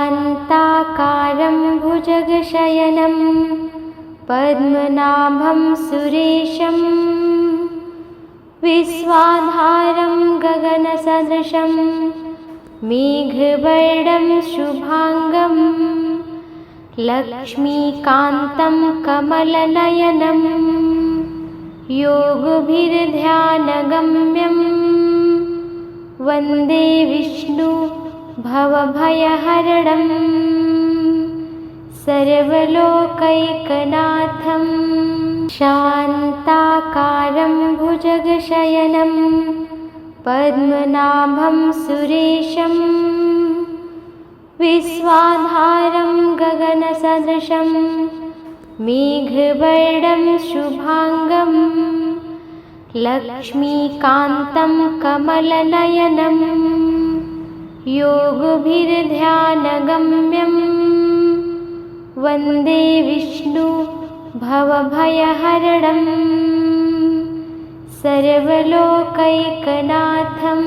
शान्ताकारं भुजगशयनं पद्मनाभं सुरेशं विश्वाधारं गगनसदृशं मेघवर्णं शुभांगं लक्ष्मीकान्तं कमलनयनं योगभिर्ध्यानगम्यं वन्दे विष्णु भवभयहरणं सर्वलोकैकनाथं शान्ताकारं भुजगशयनं पद्मनाभं सुरेशं विश्वाधारं गगनसदृशं मेघवर्णं शुभांगं लक्ष्मीकान्तं कमलनयनं योगभिर्ध्यानगम्यं वन्दे विष्णु भवभयहरणं सर्वलोकैकनाथं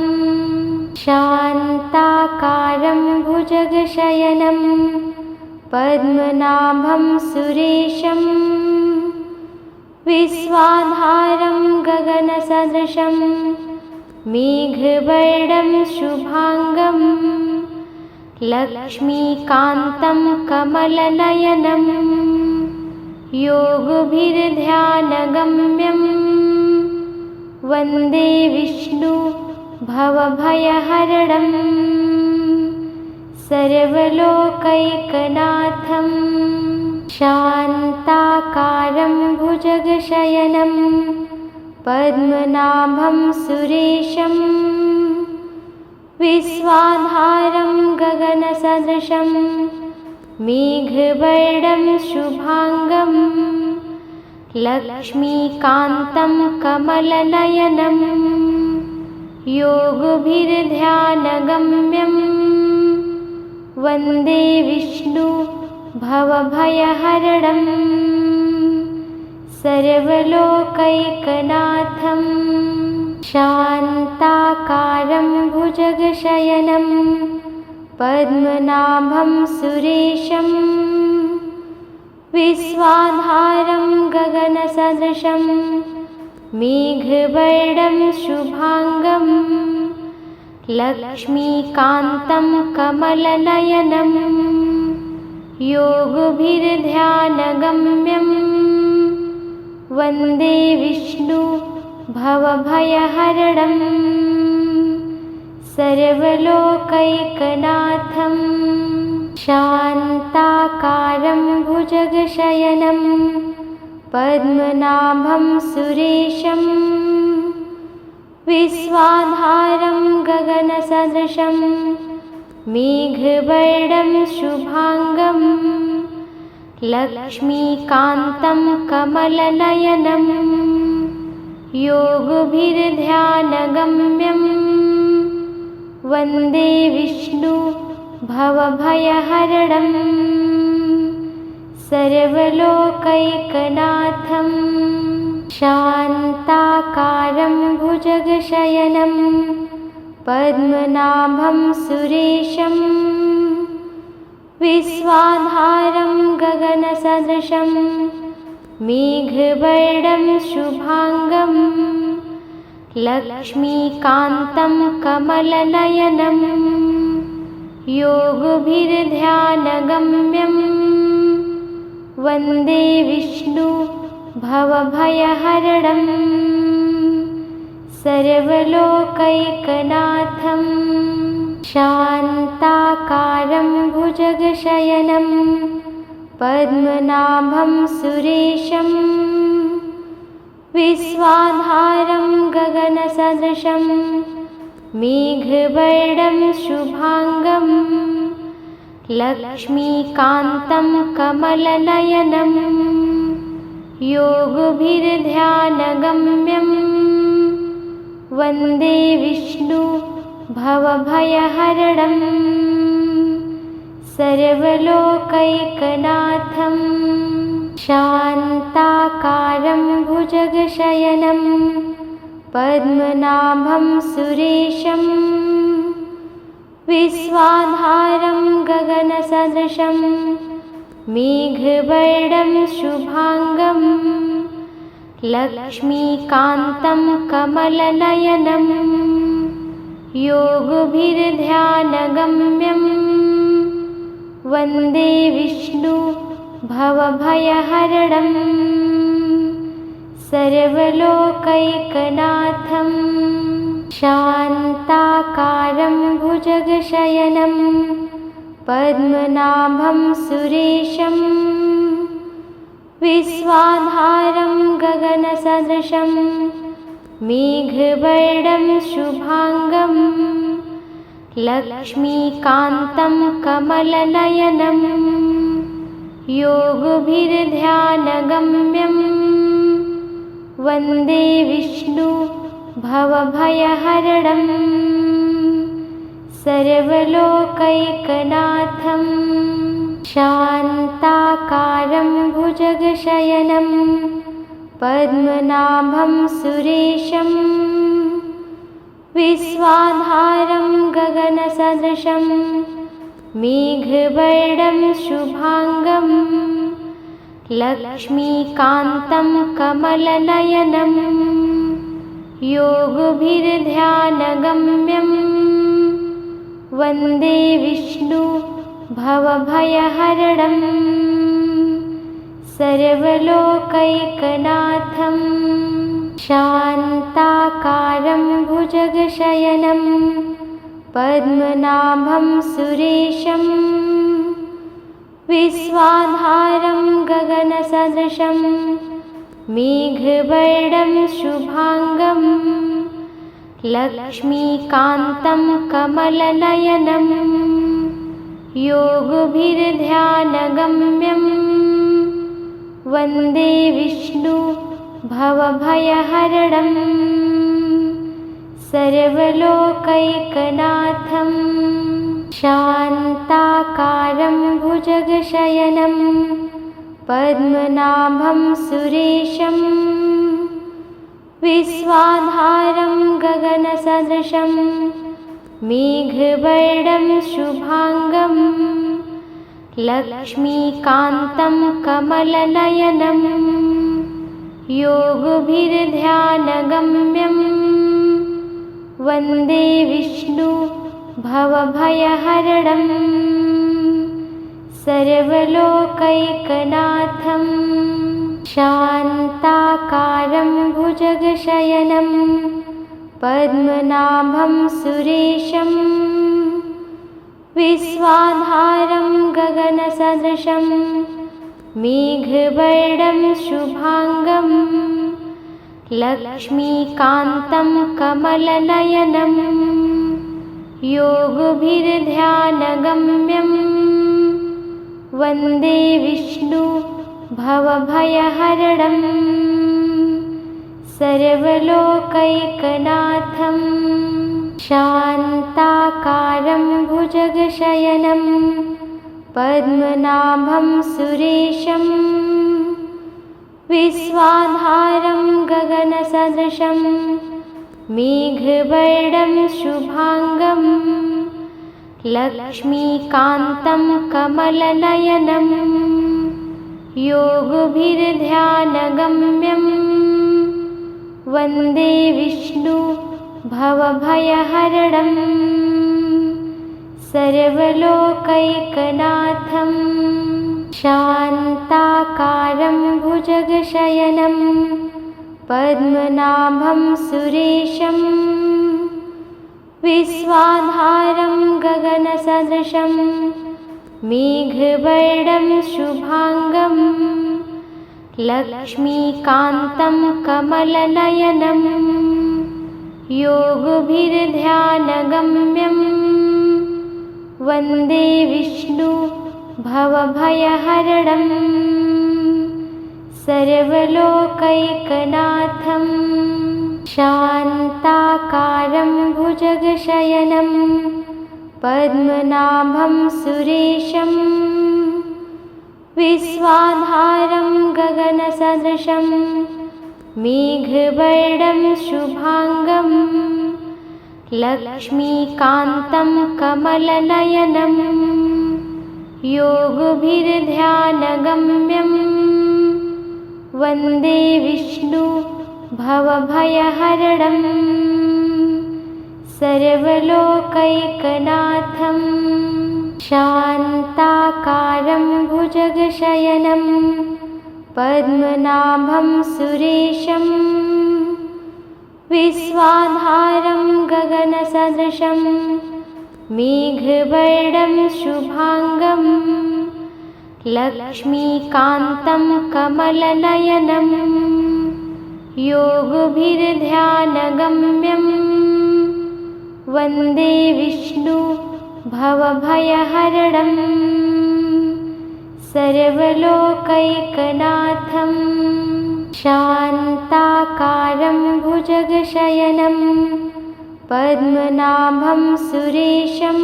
शान्ताकारं भुजगशयनं पद्मनाभं सुरेशं विश्वाधारं गगनसदृशं मेघवर्णं शुभांगं लक्ष्मीकान्तं कमलनयनं योगभिर्ध्यानगम्यं वन्दे विष्णु भवभयहरणं सर्वलोकैकनाथं शान्ताकारं भुजगशयनं पद्मनाभं सुरेशं विश्वाधारं गगनसदृशं मेघवर्णं शुभांगं लक्ष्मीकान्तं कमलनयनं योगभिर्ध्यानगम्यं वन्दे विष्णु भवभयहरणं सर्वलोकैकनाथं शान्ताकारं भुजगशयनं पद्मनाभं सुरेशं विश्वाधारं गगनसदृशं मेघवर्णं शुभांगं लक्ष्मीकान्तं कमलनयनं योगभिर्ध्यानगम्यं वन्दे विष्णु भवभयहरणं सर्वलोकैकनाथं शान्ताकारं भुजगशयनं पद्मनाभं सुरेशं विश्वाधारं गगनसदृशं मेघवर्णं शुभांगं लक्ष्मीकान्तं कमलनयनं योगभिर्ध्यानगम्यं वन्दे विष्णु भवभयहरणं सर्वलोकैकनाथं शान्ताकारं भुजगशयनं पद्मनाभं सुरेशं विश्वाधारं गगनसदृशं मेघवर्णं शुभांगं लक्ष्मीकान्तं कमलनयनं योगभिर्ध्यानगम्यं वन्दे विष्णु भवभयहरणं सर्वलोकैकनाथं शान्ताकारं भुजगशयनं पद्मनाभं सुरेशं विश्वाधारं गगनसदृशं मेघवर्णं शुभांगं लक्ष्मीकान्तं कमलनयनं योगभिर्ध्यानगम्यं वन्दे विष्णु भवभयहरणं सर्वलोकैकनाथं शान्ताकारं भुजगशयनं पद्मनाभं सुरेशं विश्वाधारं गगन गगनसदृशं मेघवर्णं शुभांगं लक्ष्मीकान्तं कमलनयनं योगभिर्ध्यानगम्यं वन्दे विष्णु भवभयहरणं सर्वलोकैकनाथं शान्ताकारं भुजगशयनं पद्मनाभं सुरेशं विश्वाधारं गगनसदृशं मेघवर्णं शुभांगं लक्ष्मीकान्तं कमलनयनं योगभिर्ध्यानगम्यं वन्दे विष्णु भवभयहरणं सर्वलोकैकनाथं शान्ताकारं भुजगशयनं पद्मनाभं सुरेशं विश्वाधारं गगनसदृशं मेघवर्णं शुभांगं लक्ष्मीकान्तं कमलनयनं योगभिर्ध्यानगम्यं वन्दे विष्णु भवभयहरणं सर्वलोकैकनाथं शान्ताकारं भुजगशयनं पद्मनाभं सुरेशं विश्वाधारं गगनसदृशं मेघवर्णं शुभांगं लक्ष्मीकान्तं कमलनयनं योगभिर्ध्यानगम्यं वन्दे विष्णु भवभयहरणं सर्वलोकैकनाथं शान्ताकारं भुजगशयनं पद्मनाभं सुरेशं विश्वाधारं गगनसदृशं मेघवर्णं शुभांगं लक्ष्मीकान्तं कमलनयनं योगभिर्ध्यानगम्यं वन्दे विष्णु भवभयहरणं सर्वलोकैकनाथं शान्ताकारं भुजगशयनं पद्मनाभं सुरेशं विश्वाधारं गगनसदृशं मेघवर्णं शुभांगं लक्ष्मीकान्तं कमलनयनं योगभिर्ध्यानगम्यं वन्दे विष्णु भवभयहरणं सर्वलोकैकनाथं शान्ताकारं भुजगशयनं पद्मनाभं सुरेशं विश्वाधारं गगनसदृशं मेघवर्णं शुभांगं लक्ष्मीकान्तं कमलनयनं योगभिर्ध्यानगम्यं वन्दे विष्णु भवभयहरणं सर्वलोकैकनाथं शान्ताकारं भुजगशयनं पद्मनाभं सुरेशं विश्वाधारं गगनसदृशं मेघवर्णं शुभांगं लक्ष्मीकान्तं कमलनयनं योगभिर्ध्यानगम्यं वन्दे विष्णु भवभयहरणं सर्वलोकैकनाथं शान्ताकारं भुजगशयनं पद्मनाभं सुरेशं विश्वाधारं गगनसदृशं मेघवर्णं शुभांगं लक्ष्मीकान्तं कमलनयनं योगभिर्ध्यानगम्यं वन्दे विष्णु भवभयहरणं सर्वलोकैकनाथं शान्ताकारं भुजगशयनं पद्मनाभं सुरेशं विश्वाधारं गगनसदृशं मेघवर्णं शुभांगं लक्ष्मीकान्तं कमलनयनं योगभिर्ध्यानगम्यं वन्दे विष्णु भवभयहरणं सर्वलोकैकनाथं शान्ताकारं भुजगशयनं पद्मनाभं सुरेशं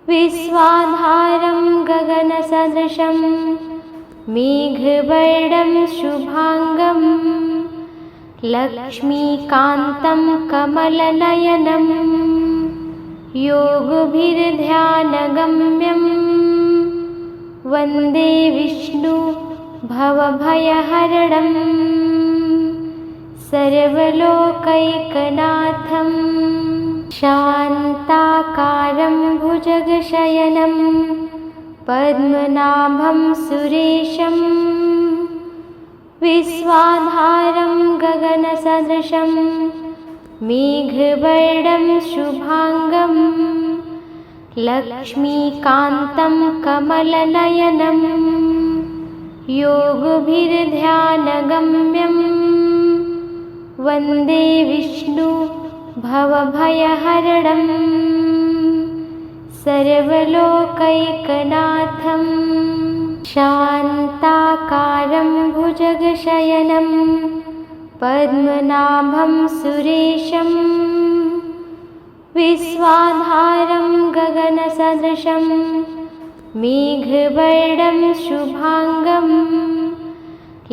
विश्वाधारं गगनसदृशं मेघवर्णं शुभांगं लक्ष्मीकान्तं कमलनयनं योगभिर्ध्यानगम्यं वन्दे विष्णु भवभयहरणं सर्वलोकैकनाथं शान्ताकारं भुजगशयनं पद्मनाभं सुरेशं विश्वाधारं गगनसदृशं मेघवर्णं शुभांगं लक्ष्मीकान्तं कमलनयनं योगभिर्ध्यानगम्यं वन्दे विष्णु भवभयहरणं सर्वलोकैकनाथं शान्ताकारं भुजगशयनं पद्मनाभं सुरेशं विश्वाधारं गगनसदृशं मेघवर्णं शुभांगं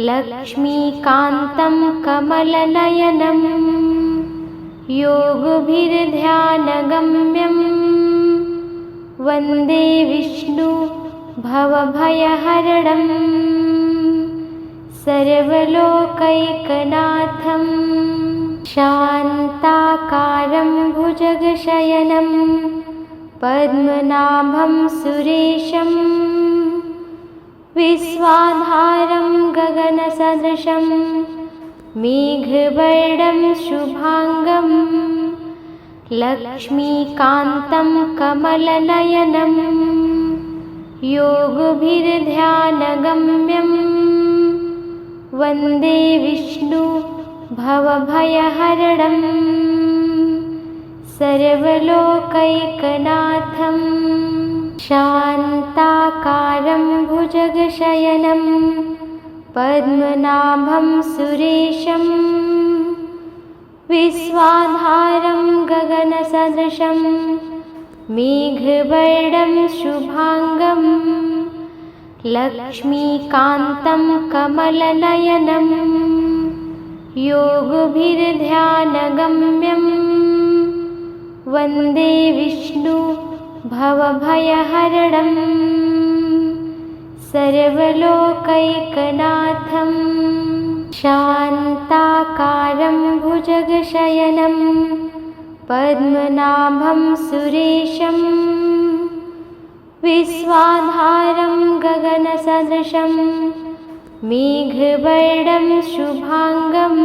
लक्ष्मीकान्तं कमलनयनं योगभिर्ध्यानगम्यं वन्दे विष्णु भवभयहरणं सर्वलोकैकनाथं शान्ताकारं भुजगशयनं पद्मनाभं सुरेशं विश्वाधारं गगनसदृशं मेघवर्णं शुभांगं लक्ष्मीकान्तं कमलनयनं योगभिर्ध्यानगम्यं वन्दे विष्णु भवभयहरणं सर्वलोकैकनाथं शान्ताकारं भुजगशयनं पद्मनाभं सुरेशं विश्वाधारं गगनसदृशं मेघवर्णं शुभांगं लक्ष्मीकान्तं कमलनयनं योगभिर्ध्यानगम्यं वन्दे विष्णु भवभयहरणं सर्वलोकैकनाथं शान्ताकारं भुजगशयनं पद्मनाभं सुरेशं विश्वाधारं गगनसदृशं मेघवर्णं शुभांगं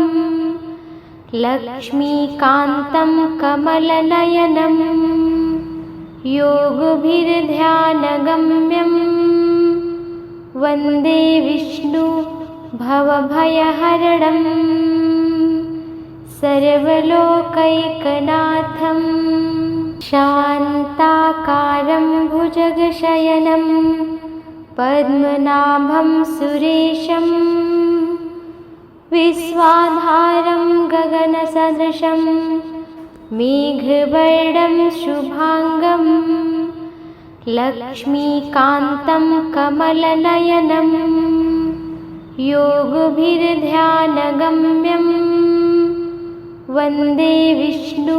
लक्ष्मीकान्तं कमलनयनं योगभिर्ध्यानगम्यं वन्दे विष्णु भवभयहरणं सर्वलोकैकनाथं शान्ताकारं भुजगशयनं पद्मनाभं सुरेशं विश्वाधारं गगनसदृशं मेघवर्णं शुभांगं लक्ष्मीकान्तं कमलनयनं योगभिर्ध्यानगम्यं वन्दे विष्णु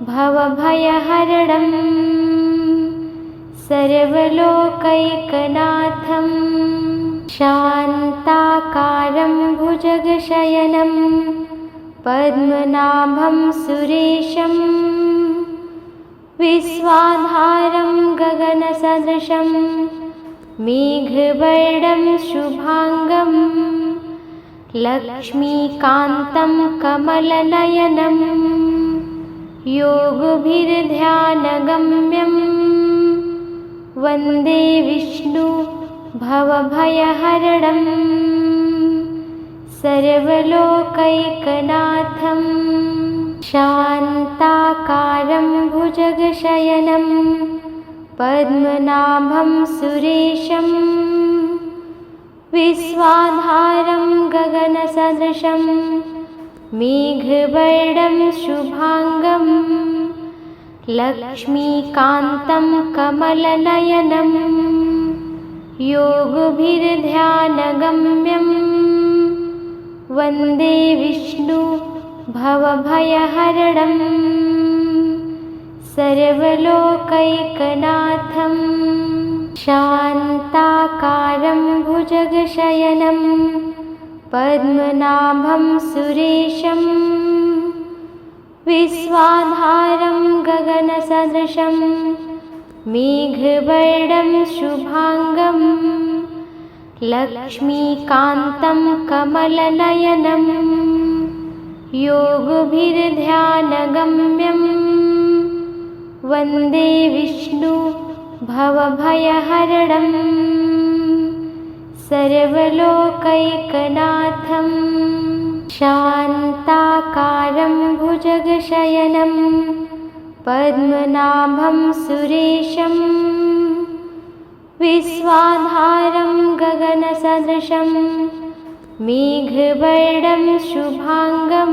भवभयहरणं सर्वलोकैकनाथं शान्ताकारं भुजगशयनं पद्मनाभं सुरेशं विश्वाधारं गगनसदृशं मेघवर्णं शुभांगं लक्ष्मीकान्तं कमलनयनं योगभिर्ध्यानगम्यं वन्दे विष्णु भवभयहरणं सर्वलोकैकनाथं शान्ताकारं भुजगशयनं पद्मनाभं सुरेशं विश्वाधारं गगनसदृशं मेघवर्णं शुभांगं लक्ष्मीकान्तं कमलनयनं योगभिर्ध्यानगम्यं वन्दे विष्णु भवभयहरणं सर्वलोकैकनाथं शान्ताकारं भुजगशयनं पद्मनाभं सुरेशं विश्वाधारं गगनसदृशं मेघवर्णं शुभांगं लक्ष्मीकान्तं कमलनयनं योगभिर्ध्यानगम्यं वन्दे विष्णु भवभयहरणं सर्वलोकैकनाथं शान्ताकारं भुजगशयनं पद्मनाभं सुरेशं विश्वाधारं गगनसदृशं मेघवर्णं शुभांगं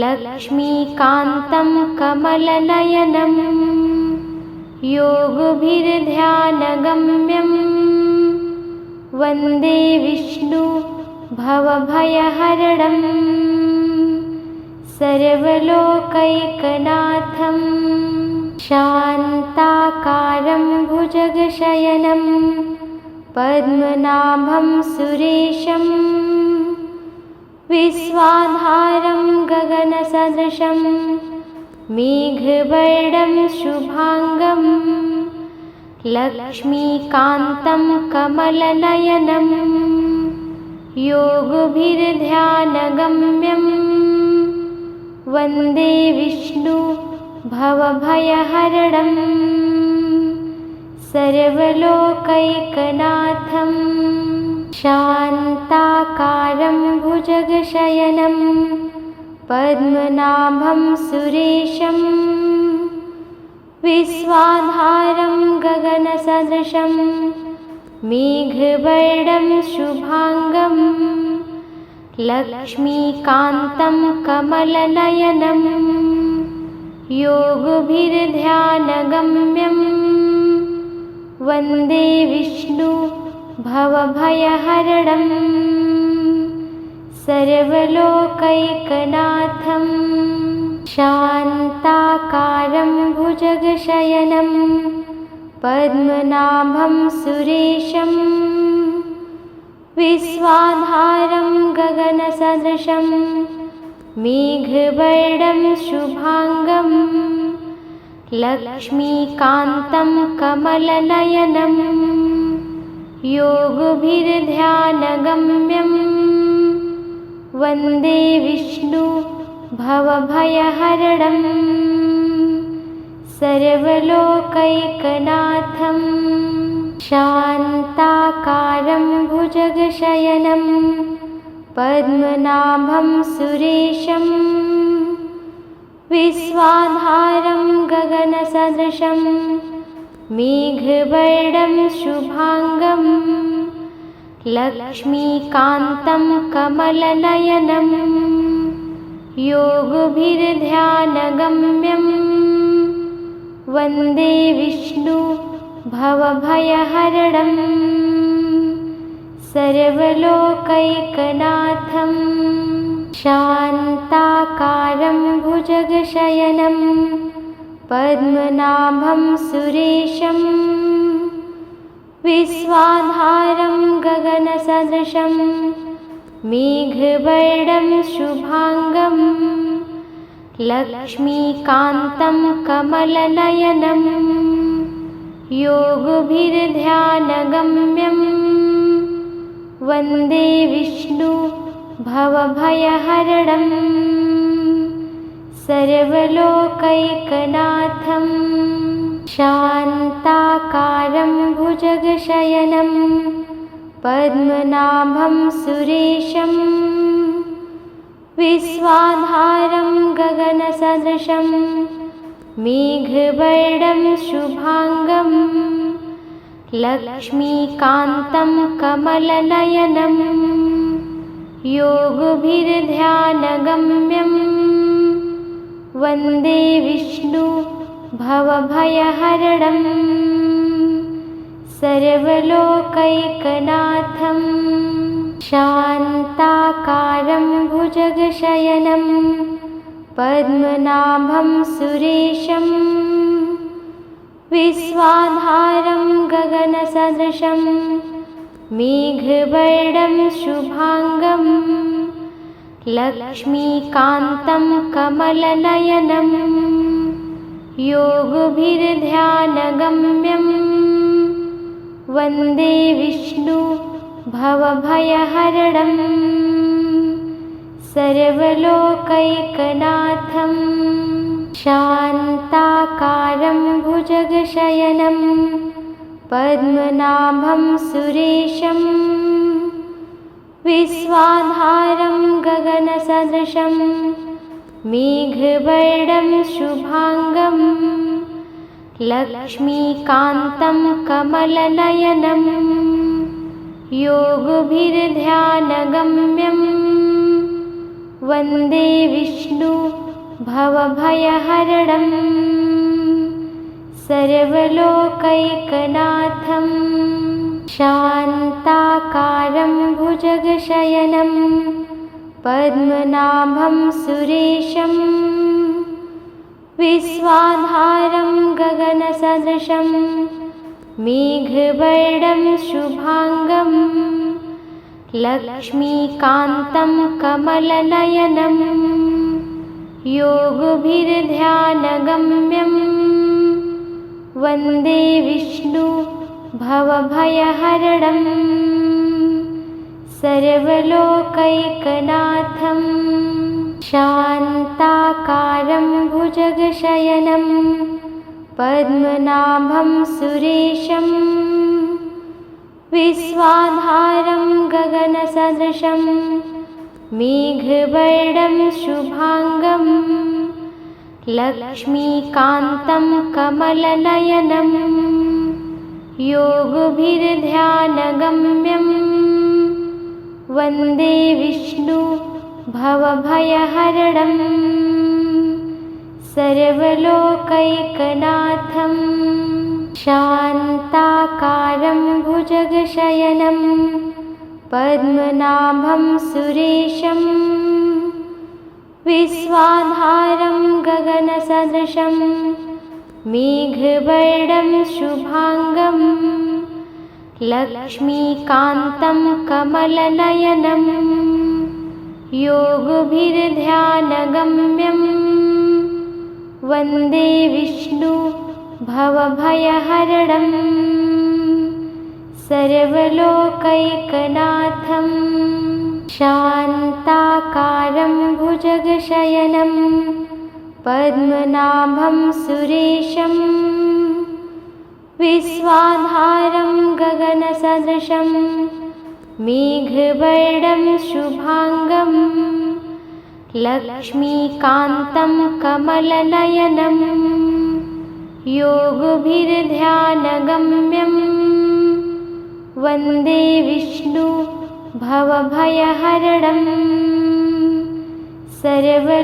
लक्ष्मीकान्तं कमलनयनं योगभिर्ध्यानगम्यं वन्दे विष्णु भवभयहरणं सर्वलोकैकनाथं शान्ताकारं भुजगशयनं पद्मनाभं सुरेशं विश्वाधारं गगनसदृशं मेघवर्णं शुभांगं लक्ष्मीकान्तं कमलनयनं योगभिर्ध्यानगम्यं वन्दे विष्णु भवभयहरणं सर्वलोकैकनाथं शान्ताकारं भुजगशयनं पद्मनाभं सुरेशं विश्वाधारं गगनसदृशं मेघवर्णं शुभांगं लक्ष्मीकान्तं कमलनयनं योगभिर्ध्यानगम्यं वन्दे विष्णु भवभयहरणं सर्वलोकैकनाथं शान्ताकारं भुजगशयनं पद्मनाभं सुरेशं विश्वाधारं गगनसदृशं मेघवर्णं शुभांगं लक्ष्मीकान्तं कमलनयनं योगभिर्ध्यानगम्यं वन्दे विष्णु भवभयहरणं सर्वलोकैकनाथं शान्ताकारं भुजगशयनं पद्मनाभं सुरेशं विश्वाधारं गगनसदृशं मेघवर्णं शुभांगं लक्ष्मीकान्तं कमलनयनं योगभिर्ध्यानगम्यं वन्दे विष्णु भवभयहरणं सर्वलोकैकनाथं शान्ताकारं भुजगशयनं पद्मनाभं सुरेशं विश्वाधारं गगनसदृशं मेघवर्णं शुभांगं लक्ष्मीकान्तं कमलनयनं योगभिर्ध्यानगम्यं वन्दे विष्णु भवभयहरणं सर्वलोकैकनाथं शान्ताकारं भुजगशयनं पद्मनाभं सुरेशं विश्वाधारं गगनसदृशं मेघवर्णं शुभांगं लक्ष्मीकान्तं कमलनयनं योगभिर्ध्यानगम्यं वन्दे विष्णु भवभयहरणं सर्वलोकैकनाथं शान्ताकारं भुजगशयनं पद्मनाभं सुरेशं विश्वाधारं गगनसदृशं मेघवर्णं शुभांगं लक्ष्मीकान्तं कमलनयनं योगभिर्ध्यानगम्यं वन्दे विष्णु भवभयहरणं सर्वलोकैकनाथं शान्ताकारं भुजगशयनं पद्मनाभं सुरेशं विश्वाधारं गगनसदृशं मेघवर्णं शुभांगं लक्ष्मीकान्तं कमलनयनं योगभिर्ध्यानगम्यं वन्दे विष्णु भवभयहरणं सर्वलोकैकनाथं शान्ताकारं भुजगशयनं पद्मनाभं सुरेशं विश्वाधारं गगनसदृशं मेघवर्णं शुभांगं लक्ष्मीकान्तं कमलनयनं योगभिर्ध्यानगम्यं वन्दे विष्णु भवभयहरणं सर्वलोकैकनाथं शान्ताकारं भुजगशयनं पद्मनाभं सुरेशं विश्वाधारं गगनसदृशं मेघवर्णं शुभांगं लक्ष्मीकान्तं कमलनयनं योगभिर्ध्यानगम्यं वन्दे विष्णु भवभयहरणं सर्वलोकैकनाथं शान्ताकारं भुजगशयनं पद्मनाभं सुरेशं विश्वाधारं गगनसदृशं मेघवर्णं शुभांगं लक्ष्मीकान्तं कमलनयनं योगभिर्ध्यानगम्यं वन्दे विष्णु भवभयहरणं सर्वलोकैकनाथं शान्ताकारं भुजगशयनं पद्मनाभं सुरेशं विश्वाधारं गगनसदृशं मेघवर्णं शुभांगं लक्ष्मीकान्तं कमलनयनं योगभिर्ध्यानगम्यं वन्दे विष्णु भवभयहरणं सर्वलोकैकनाथं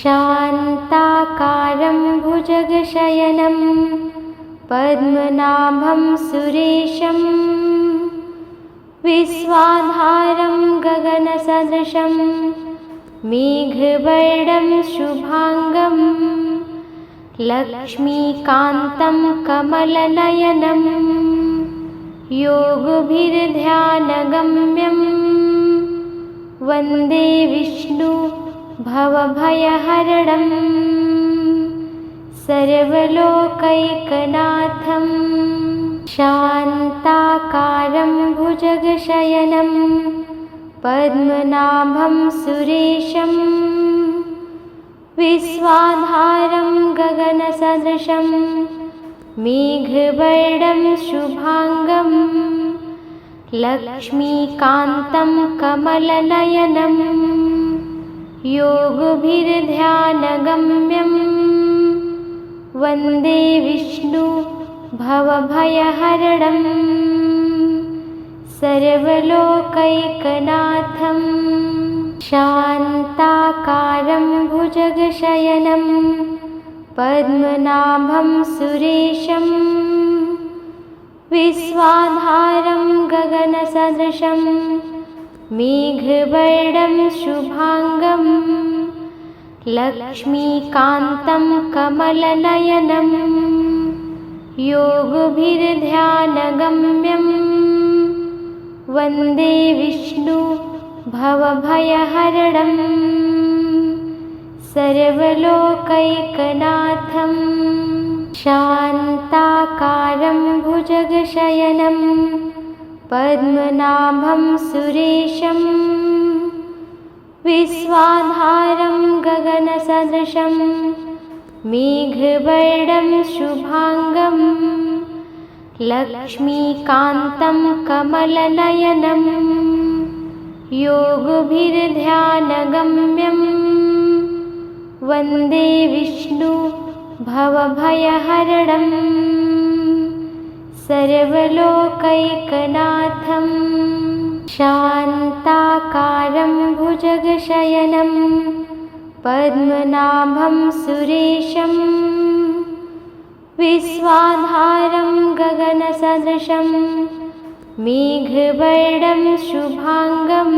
शान्ताकारं भुजगशयनं पद्मनाभं सुरेशं विश्वाधारं गगनसदृशं मेघवर्णं शुभांगं लक्ष्मीकान्तं कमलनयनं योगभिर्ध्यानगम्यं वन्दे विष्णु भवभयहरणं सर्वलोकैकनाथं शान्ताकारं भुजगशयनं पद्मनाभं सुरेशं विश्वाधारं गगनसदृशं मेघवर्णं शुभांगं लक्ष्मीकान्तं कमलनयनं योगभिर्ध्यानगम्यं वन्दे विष्णु भवभयहरणं सर्वलोकैकनाथं शान्ताकारं भुजगशयनं पद्मनाभं सुरेशं विश्वाधारं गगनसदृशं मेघवर्णं शुभांगं लक्ष्मीकान्तं कमलनयनं योगभिर्ध्यानगम्यं वन्दे विष्णु भवभयहरणं सर्वलोकैकनाथं शान्ताकारं भुजगशयनं पद्मनाभं सुरेशं विश्वाधारं गगनसदृशं मेघवर्णं शुभांगं लक्ष्मीकान्तं कमलनयनं योगभिर्ध्यानगम्यं वन्दे विष्णु भवभयहरणं सर्वलोकैकनाथं शान्ताकारं भुजगशयनं पद्मनाभं सुरेशं विश्वाधारं गगनसदृशं मेघवर्णं शुभांगं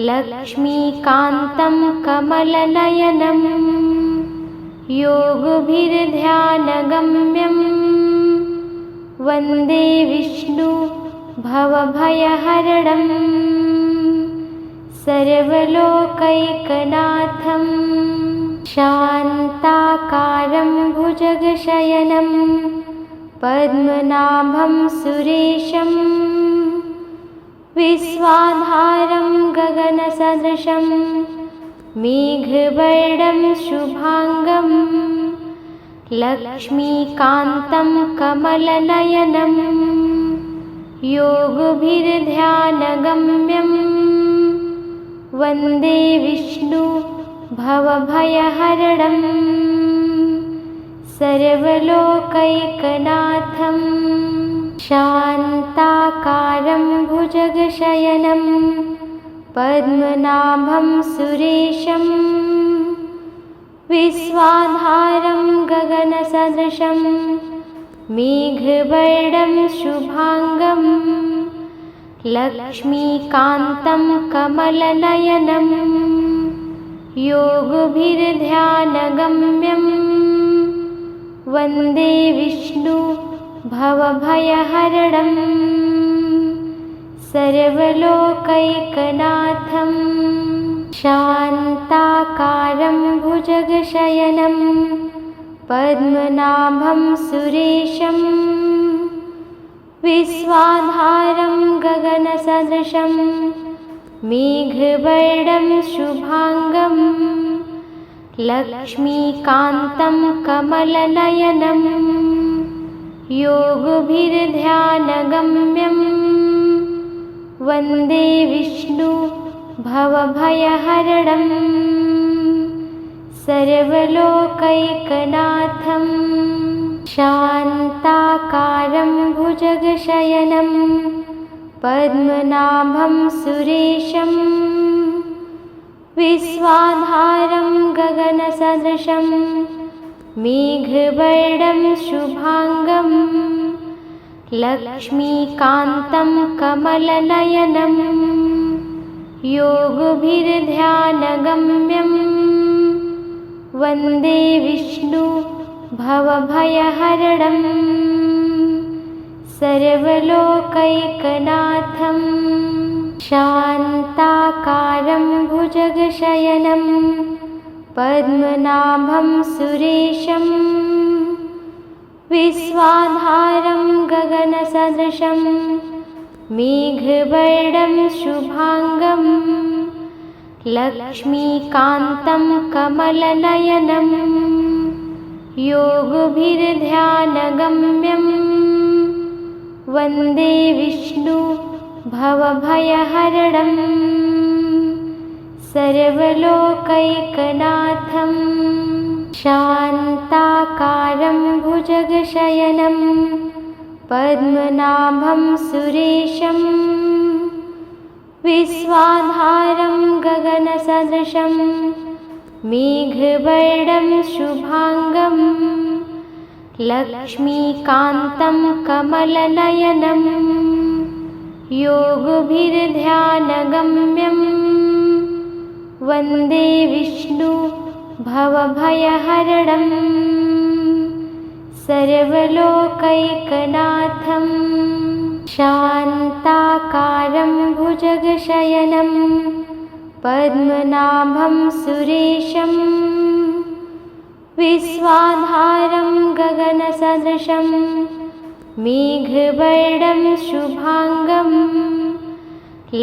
लक्ष्मीकान्तं कमलनयनं योगभिर्ध्यानगम्यं वन्दे विष्णु भवभयहरणं सर्वलोकैकनाथं शान्ताकारं भुजगशयनं पद्मनाभं सुरेशं विश्वाधारं गगनसदृशं मेघवर्णं शुभांगं लक्ष्मीकान्तं कमलनयनं योगभिर्ध्यानगम्यं वन्दे विष्णु भवभयहरणं सर्वलोकैकनाथं शान्ताकारं भुजगशयनं पद्मनाभं सुरेशं विश्वाधारं गगनसदृशं मेघवर्णं शुभांगं लक्ष्मीकान्तं कमलनयनं योगभिर्ध्यानगम्यं वन्दे विष्णु भवभयहरणं सर्वलोकैकनाथं शान्ताकारं भुजगशयनं पद्मनाभं सुरेशं विश्वाधारं गगनसदृशं मेघवर्णं शुभांगं लक्ष्मीकान्तं कमलनयनं योगभिर्ध्यानगम्यं वन्दे विष्णु भवभयहरणं सर्वलोकैकनाथं शान्ताकारं भुजगशयनं पद्मनाभं सुरेशं विश्वाधारं गगनसदृशं मेघवर्णं शुभांगं लक्ष्मीकान्तं कमलनयनं योगभिर्ध्यानगम्यं वन्दे विष्णु भवभयहरणं सर्वलोकैकनाथं शान्ताकारं भुजगशयनं पद्मनाभं सुरेशं विश्वाधारं गगनसदृशं मेघवर्णं शुभांगं लक्ष्मीकान्तं कमलनयनं योगभिर्ध्यानगम्यं वन्दे विष्णु भवभयहरणं सर्वलोकैकनाथं शान्ताकारं भुजगशयनं पद्मनाभं सुरेशं विश्वाधारं गगनसदृशं मेघवर्णं शुभांगं लक्ष्मीकान्तं कमलनयनं योगभिर्ध्यानगम्यं वन्दे विष्णु भवभयहरणं सर्वलोकैकनाथं शान्ताकारं भुजगशयनं पद्मनाभं सुरेशं विश्वाधारं गगनसदृशं मेघवर्णं शुभांगं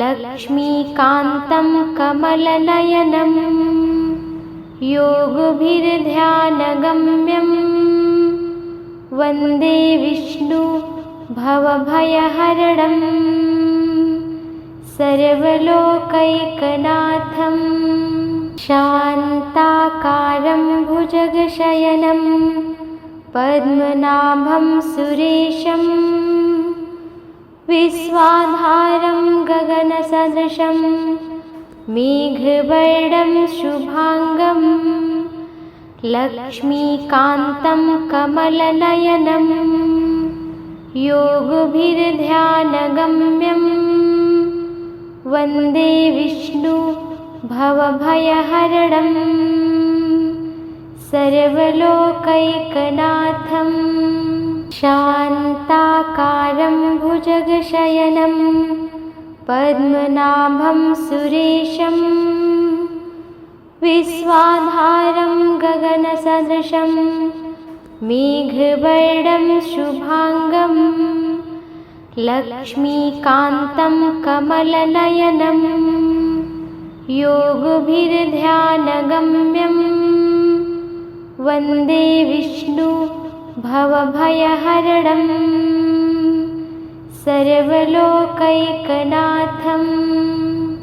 लक्ष्मीकान्तं कमलनयनं योगभिर्ध्यानगम्यं वन्दे विष्णु भवभयहरणं सर्वलोकैकनाथं शान्ताकारं भुजगशयनं पद्मनाभं सुरेशं विश्वाधारं गगनसदृशं मेघवर्णं शुभांगं लक्ष्मीकान्तं कमलनयनं योगभिर्ध्यानगम्यं वन्दे विष्णु भवभयहरणं सर्वलोकैकनाथं शान्ताकारं भुजगशयनं पद्मनाभं सुरेशं विश्वाधारं गगनसदृशं मेघवर्णं शुभांगं लक्ष्मीकान्तं कमलनयनं योगभिर्ध्यानगम्यं वन्दे विष्णु भवभयहरणं सर्वलोकैकनाथं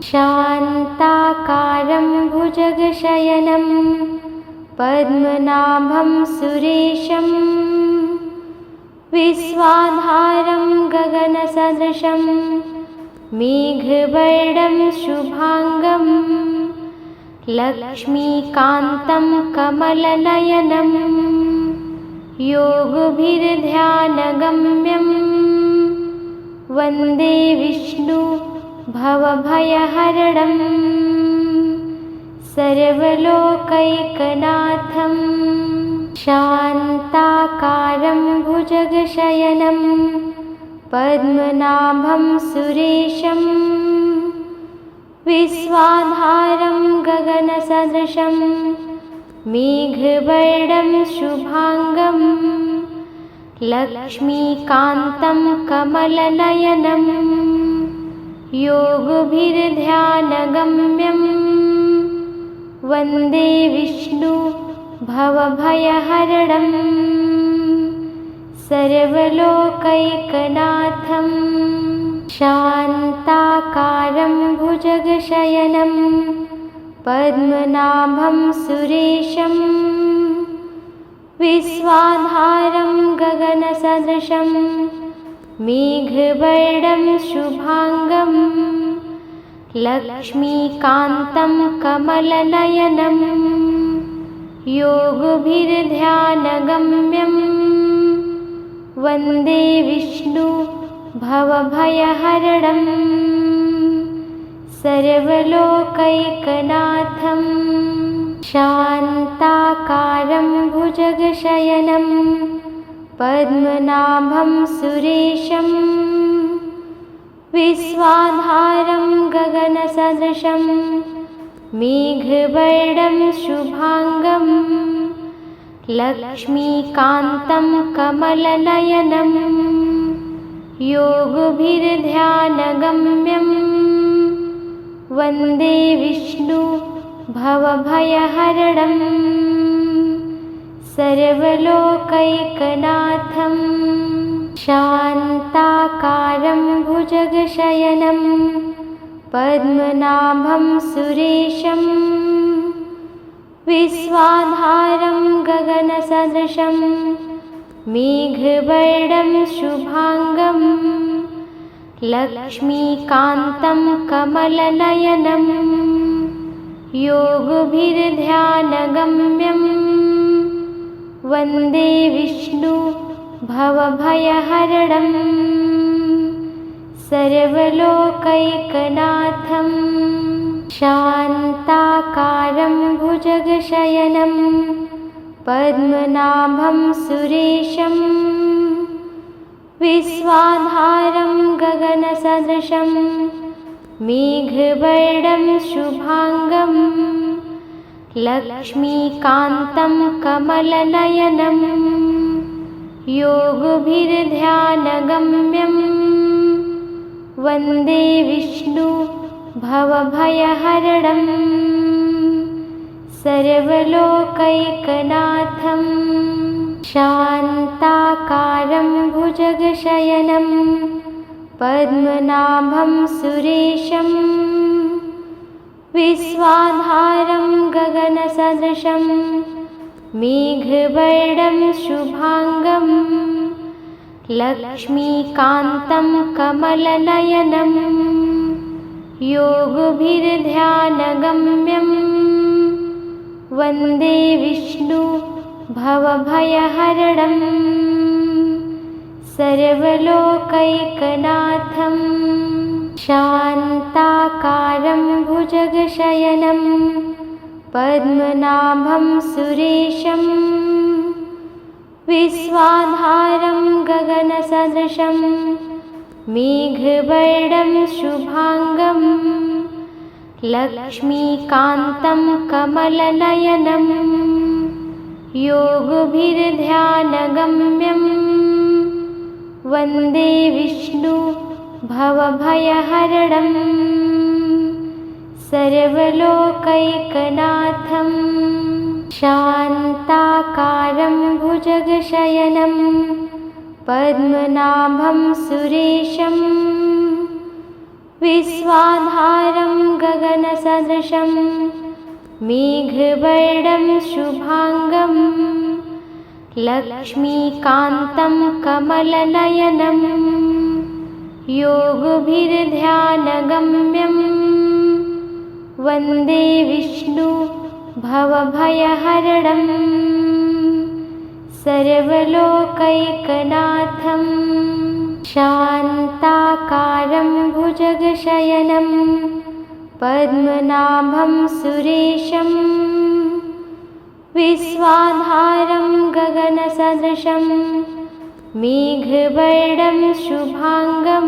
शान्ताकारं भुजगशयनं पद्मनाभं सुरेशं विश्वाधारं गगनसदृशं मेघवर्णं शुभांगं लक्ष्मीकान्तं कमलनयनं योगभिर्ध्यानगम्यं वन्दे विष्णु भवभयहरणं सर्वलोकैकनाथं शान्ताकारं भुजगशयनं पद्मनाभं सुरेशं विश्वाधारं गगनसदृशं मेघवर्णं शुभांगं लक्ष्मीकान्तं कमलनयनं योगभिर्ध्यानगम्यं वन्दे विष्णु भवभयहरणं सर्वलोकैकनाथं शान्ताकारं भुजगशयनं पद्मनाभं सुरेशं विश्वाधारं गगनसदृशं मेघवर्णं शुभांगं लक्ष्मीकान्तं कमलनयनं योगभिर्ध्यानगम्यं वन्दे विष्णु भवभयहरणं सर्वलोकैकनाथं शान्ताकारं भुजगशयनं पद्मनाभं सुरेशं विश्वाधारं गगनसदृशं मेघवर्णं शुभांगं लक्ष्मीकान्तं कमलनयनं योगभिर्ध्यानगम्यं वन्दे विष्णु भवभयहरणं सर्वलोकैकनाथं शान्ताकारं भुजगशयनं पद्मनाभं सुरेशं विश्वाधारं गगनसदृशं मेघवर्णं शुभांगं लक्ष्मीकान्तं कमलनयनं योगभिर्ध्यानगम्यं वन्दे विष्णु भवभयहरणं सर्वलोकैकनाथं शान्ताकारं भुजगशयनं पद्मनाभं सुरेशं विश्वाधारं गगनसदृशं मेघवर्णं शुभांगं लक्ष्मीकान्तं कमलनयनं योगभिर्ध्यानगम्यं वन्दे विष्णु भवभयहरणं सर्वलोकैकनाथं शान्ताकारं भुजगशयनं पद्मनाभं सुरेशं विश्वाधारं गगनसदृशं मेघवर्णं शुभांगं लक्ष्मीकान्तं कमलनयनं योगभिर्ध्यानगम्यं वन्दे विष्णु भवभयहरणं सर्वलोकैकनाथं शान्ताकारं भुजगशयनं पद्मनाभं सुरेशं विश्वाधारं गगनसदृशं मेघवर्णं शुभांगं लक्ष्मीकान्तं कमलनयनं योगभिर्ध्यानगम्यं वन्दे विष्णु भवभयहरणं सर्वलोकैकनाथं शान्ताकारं भुजगशयनं पद्मनाभं सुरेशं विश्वाधारं गगनसदृशं मेघवर्णं शुभांगं लक्ष्मीकान्तं कमलनयनं योगभिर्ध्यानगम्यं वन्दे विष्णु भवभयहरणं सर्वलोकैकनाथं शान्ताकारं भुजगशयनं पद्मनाभं सुरेशं विश्वाधारं गगनसदृशं मेघवर्णं शुभांगं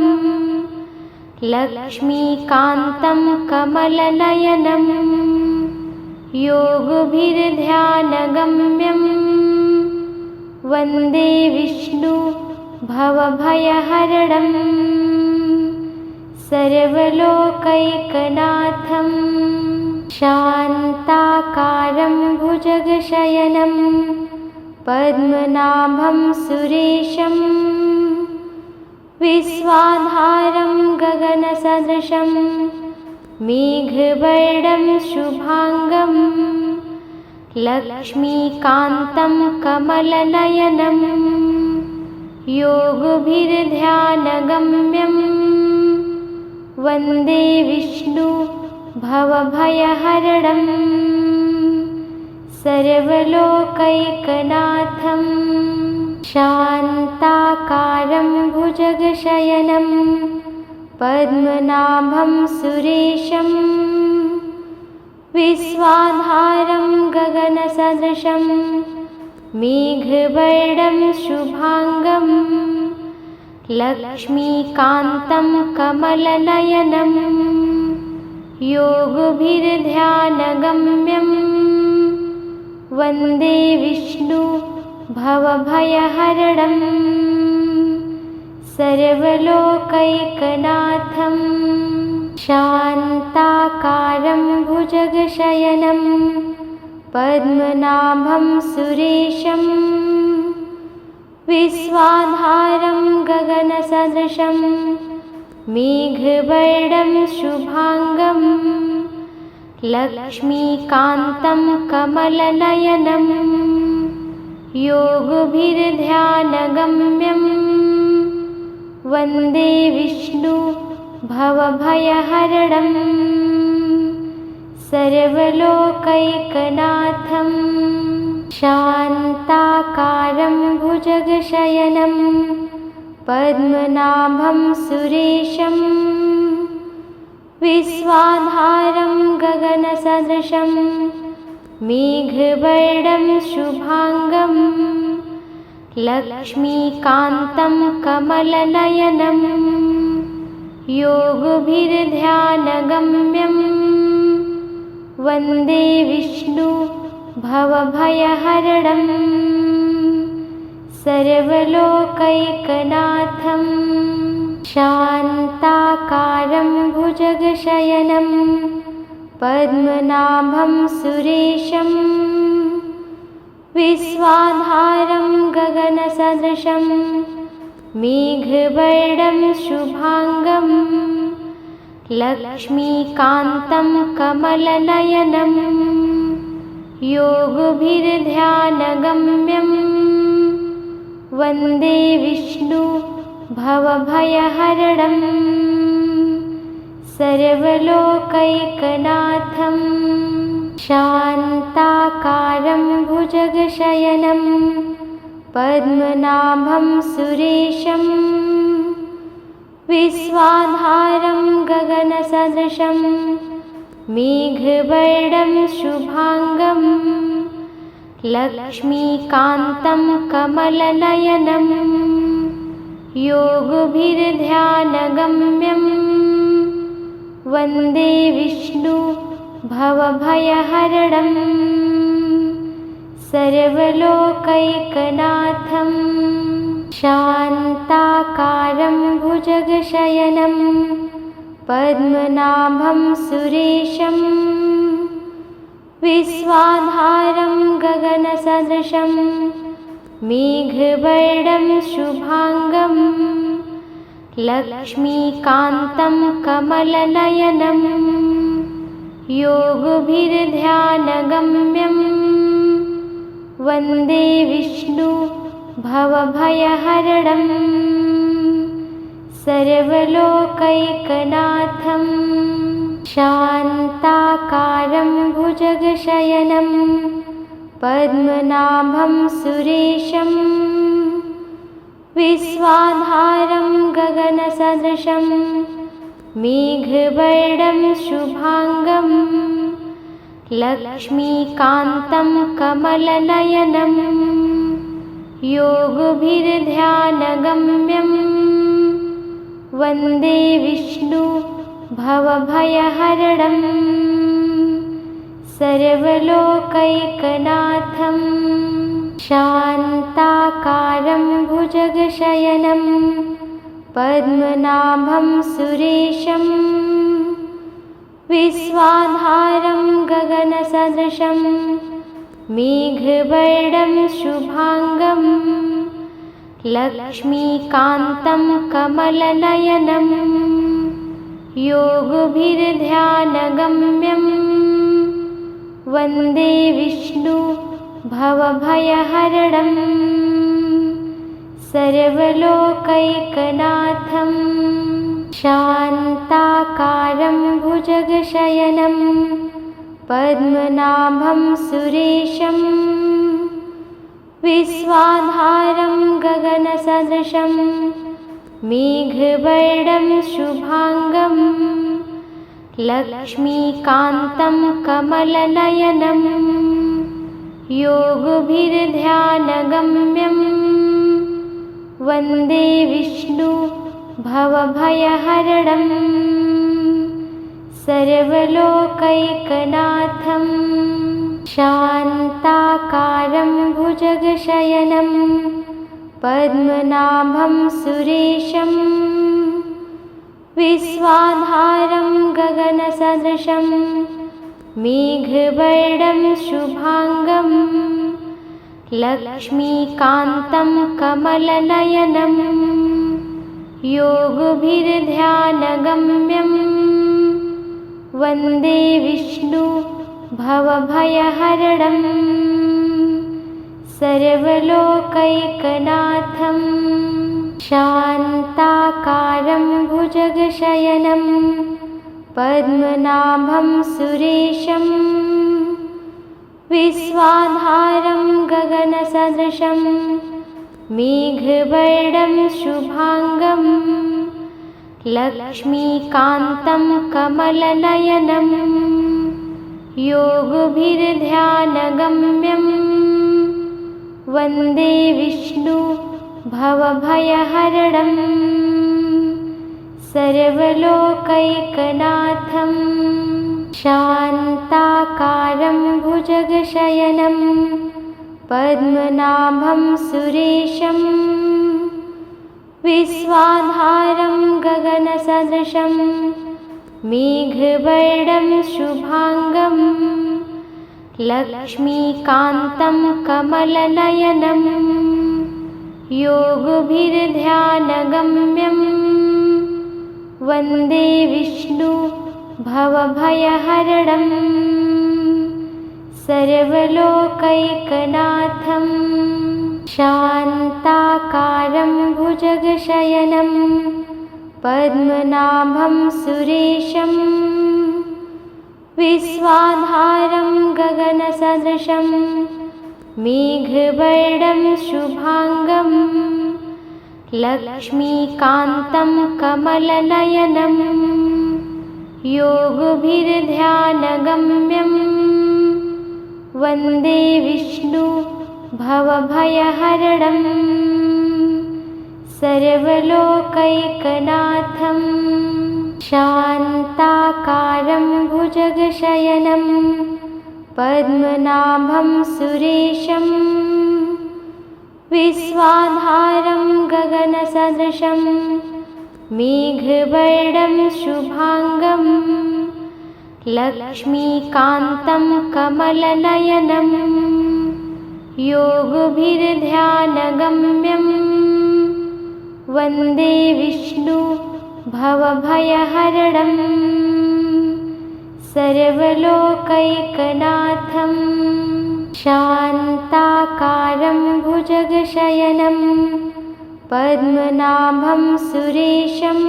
लक्ष्मीकान्तं कमलनयनं योगभिर्ध्यानगम्यं वन्दे विष्णु भवभयहरणं सर्वलोकैकनाथं शान्ताकारं भुजगशयनं पद्मनाभं सुरेशं विश्वाधारं गगनसदृशं मेघवर्णं शुभांगं लक्ष्मीकान्तं कमलनयनं योगभिर्ध्यानगम्यं वन्दे विष्णु भवभयहरणं सर्वलोकैकनाथं शान्ताकारं भुजगशयनं पद्मनाभं सुरेशं विश्वाधारं गगनसदृशं मेघवर्णं शुभांगं लक्ष्मीकान्तं कमलनयनं योगभिर्ध्यानगम्यं वन्दे विष्णु भवभयहरणं सर्वलोकैकनाथं शान्ताकारं भुजगशयनं पद्मनाभं सुरेशं विश्वाधारं गगनसदृशं मेघवर्णं शुभांगं लक्ष्मीकान्तं कमलनयनं योगभिर्ध्यानगम्यं वन्दे विष्णु भवभयहरणं सर्वलोकैकनाथं शान्ताकारं भुजगशयनं पद्मनाभं सुरेशं विश्वाधारं गगनसदृशं मेघवर्णं शुभांगं लक्ष्मीकान्तं कमलनयनं योगभिर्ध्यानगम्यं वन्दे विष्णु भवभयहरणं सर्वलोकैकनाथं शान्ताकारं भुजगशयनं पद्मनाभं सुरेशं विश्वाधारं गगनसदृशं मेघवर्णं शुभांगं लक्ष्मीकान्तं कमलनयनं योगभिर्ध्यानगम्यं वन्दे विष्णु भवभयहरणं सर्वलोकैकनाथं शान्ताकारं भुजगशयनं पद्मनाभं सुरेशं विश्वाधारं गगनसदृशं मेघवर्णं शुभांगं लक्ष्मीकान्तं कमलनयनं योगभिर्ध्यानगम्यं वन्दे विष्णु भवभयहरणं सर्वलोकैकनाथं शान्ताकारं भुजगशयनं पद्मनाभं सुरेशं विश्वाधारं गगनसदृशं मेघवर्णं शुभांगं लक्ष्मीकान्तं कमलनयनं योगभिर्ध्यानगम्यं वन्दे विष्णु भवभयहरणं सर्वलोकैकनाथं शान्ताकारं भुजगशयनं पद्मनाभं सुरेशं विश्वाधारं गगनसदृशं मेघवर्णं शुभांगं लक्ष्मीकान्तं कमलनयनं योगभिर्ध्यानगम्यं वन्दे विष्णु भवभयहरणं सर्वलोकैकनाथं शान्ताकारं भुजगशयनं पद्मनाभं सुरेशं विश्वाधारं गगनसदृशं मेघवर्णं शुभांगं लक्ष्मीकान्तं कमलनयनं योगभिर्ध्यानगम्यं वन्दे विष्णु भवभयहरणं सर्वलोकैकनाथं शान्ताकारं भुजगशयनं पद्मनाभं सुरेशं विश्वाधारं गगनसदृशं मेघवर्णं शुभांगं लक्ष्मीकान्तं कमलनयनं योगभिर्ध्यानगम्यं वन्दे विष्णु भवभयहरणं सर्वलोकैकनाथं शान्ताकारं भुजगशयनं पद्मनाभं सुरेशं विश्वाधारं गगनसदृशं मेघवर्णं शुभांगं लक्ष्मीकान्तं कमलनयनं योगभिर्ध्यानगम्यं वन्दे विष्णु भवभयहरणं सर्वलोकैकनाथं शान्ताकारं भुजगशयनं पद्मनाभं सुरेशं विश्वाधारं गगनसदृशं मेघवर्णं शुभांगं लक्ष्मीकान्तं कमलनयनं योगभिर्ध्यानगम्यं वन्दे विष्णु भवभयहरणं सर्वलोकैकनाथं शान्ताकारं भुजगशयनं पद्मनाभं सुरेशं विश्वाधारं गगनसदृशं मेघवर्णं शुभांगं लक्ष्मीकान्तं कमलनयनं योगभिर्ध्यानगम्यं वन्दे विष्णु भवभयहरणं सर्वलोकैकनाथं शान्ताकारं भुजगशयनं पद्मनाभं सुरेशं विश्वाधारं गगनसदृशं मेघवर्णं शुभांगं लक्ष्मीकान्तं कमलनयनं योगभिर्ध्यानगम्यं वन्दे विष्णु भवभयहरणं सर्वलोकैकनाथं शान्ताकारं भुजगशयनं पद्मनाभं सुरेशं विश्वाधारं गगनसदृशं मेघवर्णं शुभांगं लक्ष्मीकान्तं कमलनयनं योगभिर्ध्यानगम्यं वन्दे विष्णु भवभयहरणं सर्वलोकैकनाथं शान्ताकारं भुजगशयनं पद्मनाभं सुरेशं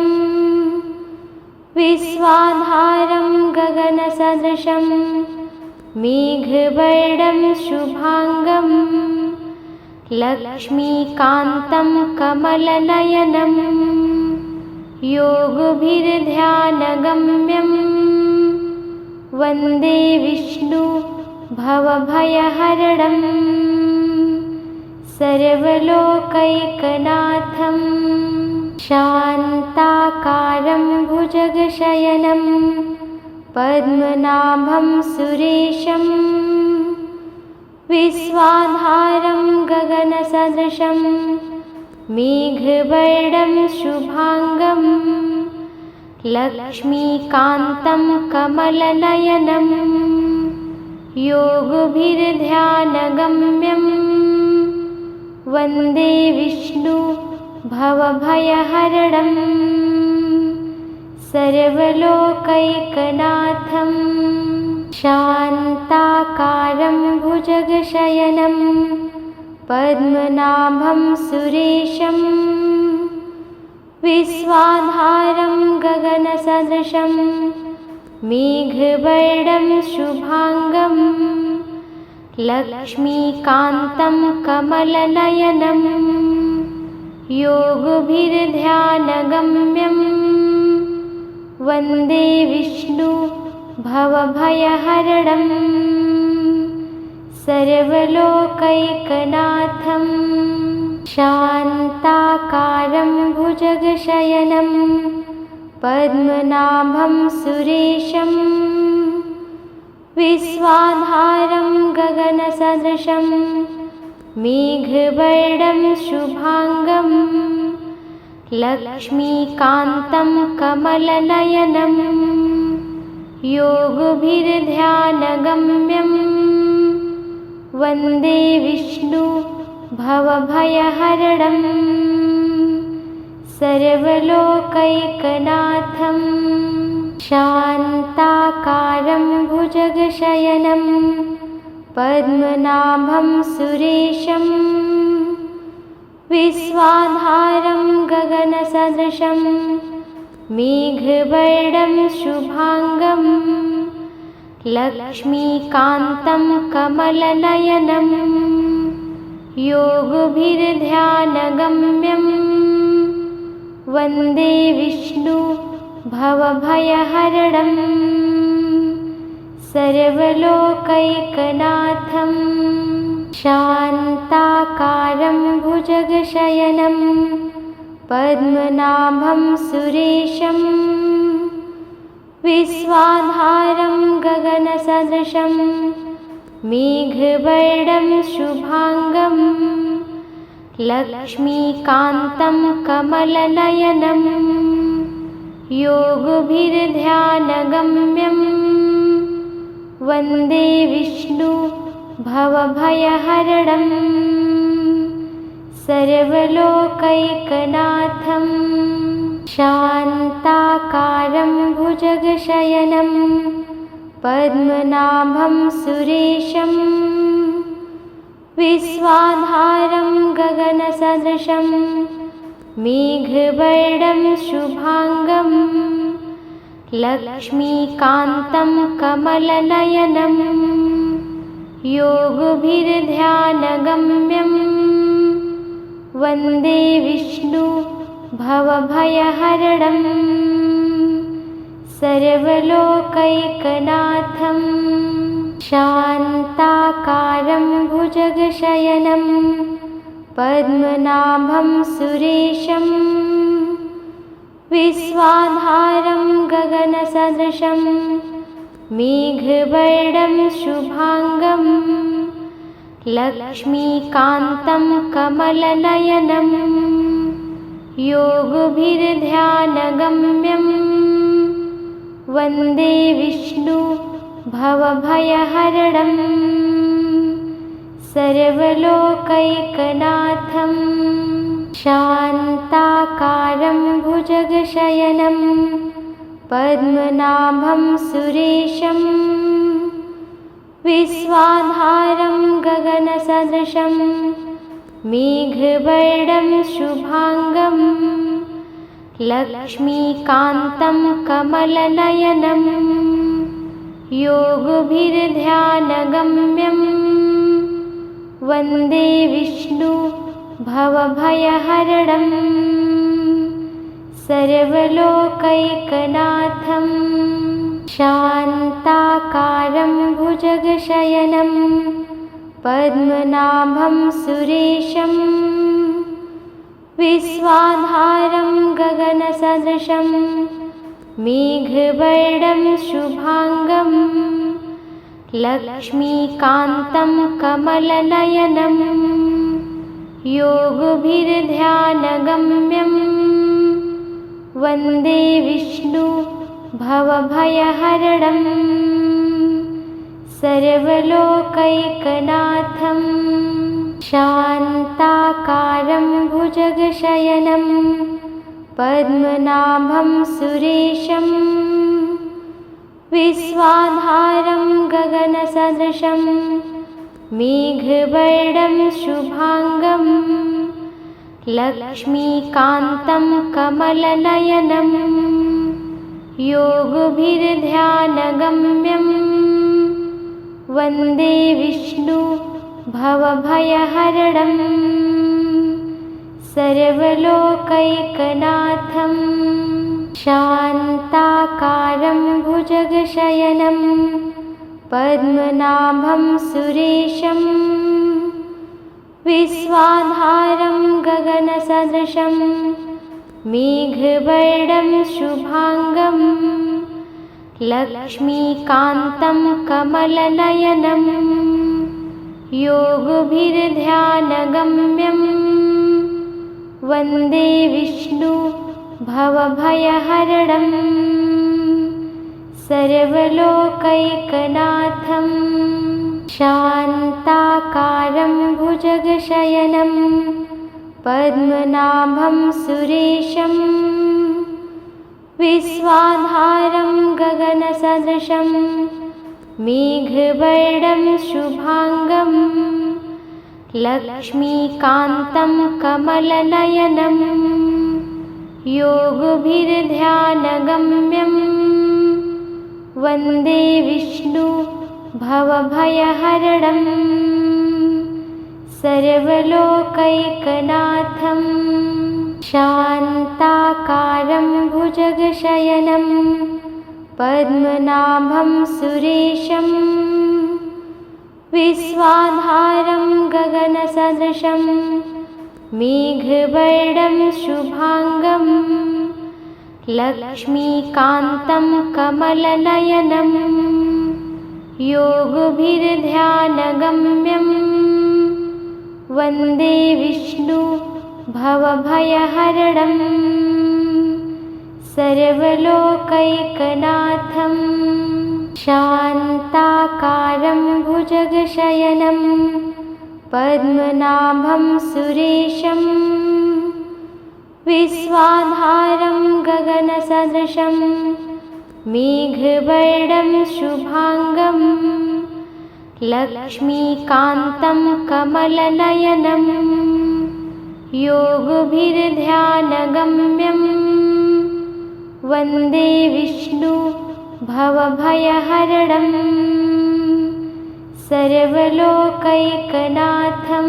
विश्वाधारं गगनसदृशं मेघवर्णं शुभांगं लक्ष्मीकान्तं कमलनयनं योगभिर्ध्यानगम्यं वन्दे विष्णु भवभयहरणं सर्वलोकैकनाथं शान्ताकारं भुजगशयनं पद्मनाभं सुरेशं विश्वाधारं गगनसदृशं मेघवर्णं शुभांगं लक्ष्मीकान्तं कमलनयनं योगभिर्ध्यानगम्यं वन्दे विष्णु भवभयहरणं सर्वलोकैकनाथं शान्ताकारं भुजगशयनं पद्मनाभं सुरेशं विश्वाधारं गगनसदृशं मेघवर्णं शुभांगं लक्ष्मीकान्तं कमलनयनं योगभिर्ध्यानगम्यं वन्दे विष्णु भवभयहरणं सर्वलोकैकनाथं शान्ताकारं भुजगशयनं पद्मनाभं सुरेशं विश्वाधारं गगनसदृशं मेघवर्णं शुभांगं लक्ष्मीकान्तं कमलनयनं योगभिर्ध्यानगम्यं वन्दे विष्णु भवभयहरणं सर्वलोकैकनाथं शान्ताकारं भुजगशयनं पद्मनाभं सुरेशं विश्वाधारं गगनसदृशं मेघवर्णं शुभांगं लक्ष्मीकान्तं कमलनयनं योगभिर्ध्यानगम्यं वन्दे विष्णु भवभयहरणं सर्वलोकैकनाथं शान्ताकारं भुजगशयनं पद्मनाभं सुरेशं विश्वाधारं गगनसदृशं मेघवर्णं शुभांगं लक्ष्मीकान्तं कमलनयनं योगभिर्ध्यानगम्यं वन्दे विष्णु भवभयहरणं सर्वलोकैकनाथं शान्ताकारं भुजगशयनं पद्मनाभं सुरेशं विश्वाधारं गगनसदृशं मेघवर्णं शुभांगं लक्ष्मीकान्तं कमलनयनं योगभिर्ध्यानगम्यं वन्दे विष्णु भवभयहरणं सर्वलोकैकनाथं शान्ताकारं भुजगशयनं पद्मनाभं सुरेशं विश्वाधारं गगनसदृशं मेघवर्णं शुभांगं लक्ष्मीकान्तं कमलनयनं योगभिर्ध्यानगम्यं वन्दे विष्णु भवभयहरणं सर्वलोकैकनाथं शान्ताकारं भुजगशयनं पद्मनाभं सुरेशं विश्वाधारं गगनसदृशं मेघवर्णं शुभांगं लक्ष्मीकान्तं कमलनयनं योगभिर्ध्यानगम्यं वन्दे विष्णु भवभयहरणं सर्वलोकैकनाथं शान्ताकारं भुजगशयनं पद्मनाभं सुरेशं विश्वाधारं गगनसदृशं मेघवर्णं शुभांगं लक्ष्मीकान्तं कमलनयनं योगभिर्ध्यानगम्यं वन्दे विष्णु भवभयहरणं सर्वलोकैकनाथं शान्ताकारं भुजगशयनं पद्मनाभं सुरेशं विश्वाधारं गगनसदृशं मेघवर्णं शुभांगं लक्ष्मीकान्तं कमलनयनं योगभिर्ध्यानगम्यं वन्दे विष्णु भवभयहरणं सर्वलोकैकनाथं शान्ताकारं भुजगशयनं पद्मनाभं सुरेशं विश्वाधारं गगनसदृशं मेघवर्णं शुभांगं लक्ष्मीकान्तं कमलनयनं योगभिर्ध्यानगम्यं वन्दे विष्णु भवभयहरणं सर्वलोकैकनाथं शान्ताकारं भुजगशयनं पद्मनाभं सुरेशं विश्वाधारं गगनसदृशं मेघवर्णं शुभांगं लक्ष्मीकान्तं कमलनयनं योगभिर्ध्यानगम्यं वन्दे विष्णु भवभयहरणं सर्वलोकैकनाथं शान्ताकारं भुजगशयनं पद्मनाभं सुरेशं विश्वाधारं गगनसदृशं मेघवर्णं शुभांगं लक्ष्मीकान्तं कमलनयनं योगभिर्ध्यानगम्यं वन्दे विष्णु भवभयहरणं सर्वलोकैकनाथं शान्ताकारं भुजगशयनं पद्मनाभं सुरेशं विश्वाधारं गगनसदृशं मेघवर्णं शुभांगं लक्ष्मीकान्तं कमलनयनं योगभिर्ध्यानगम्यं वन्दे विष्णु भवभयहरणं सर्वलोकैकनाथं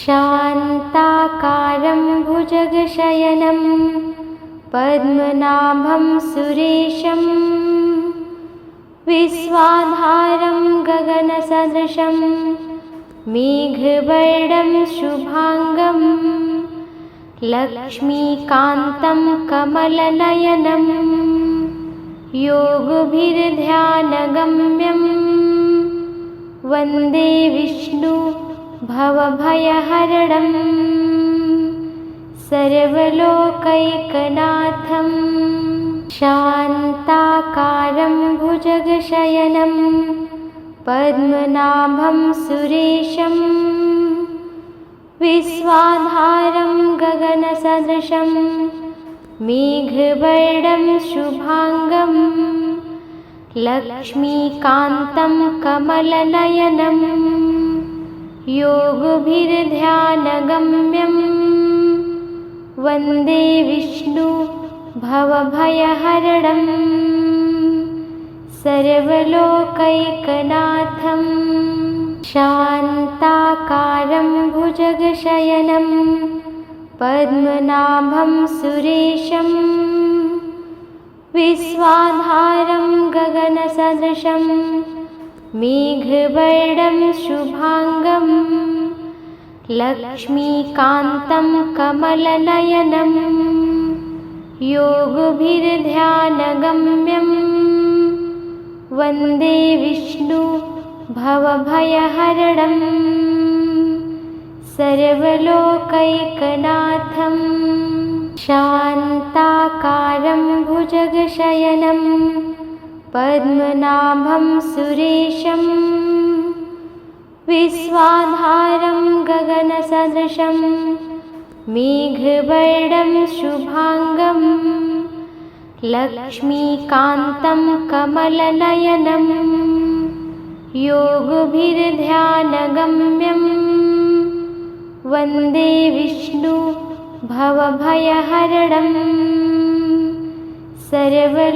शान्ताकारं भुजगशयनं पद्मनाभं सुरेशं विश्वाधारं गगनसदृशं मेघवर्णं शुभांगं लक्ष्मीकान्तं कमलनयनं योगभिर्ध्यानगम्यं वन्दे विष्णु भवभयहरणं सर्वलोकैकनाथं शान्ताकारं भुजगशयनं पद्मनाभं सुरेशं विश्वाधारं गगनसदृशं मेघवर्णं शुभांगं लक्ष्मीकान्तं कमलनयनं योगभिर्ध्यानगम्यं वन्दे विष्णु भवभयहरणं सर्वलोकैकनाथं शान्ताकारं भुजगशयनं पद्मनाभं सुरेशं विश्वाधारं गगनसदृशं मेघवर्णं शुभांगं लक्ष्मीकान्तं कमलनयनं योगभिर्ध्यानगम्यं वन्दे विष्णु भवभयहरणं सर्वलोकैकनाथं शान्ताकारं भुजगशयनं पद्मनाभं सुरेशं विश्वाधारं गगनसदृशं मेघवर्णं शुभांगं लक्ष्मीकान्तं कमलनयनं योगभिर्ध्यानगम्यं वन्दे विष्णु भवभयहरणं सर्वलोकैकनाथं